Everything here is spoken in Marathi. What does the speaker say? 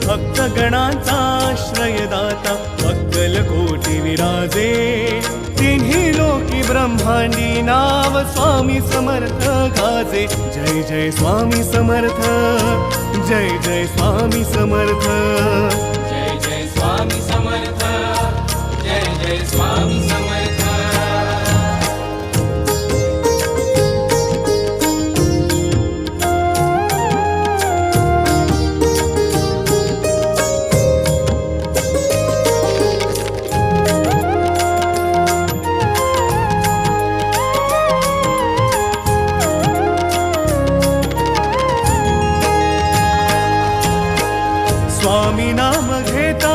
भक्तगणांचा आश्रयदाता अक्कलकोटी विराजे तिन्ही लोकी ब्रह्मांडी नाव स्वामी समर्थ गाजे जय जय स्वामी समर्थ जय जय स्वामी समर्थ जय जय स्वामी समर्थ जय जय स्वामी समर्थ स्वामी नाम घेता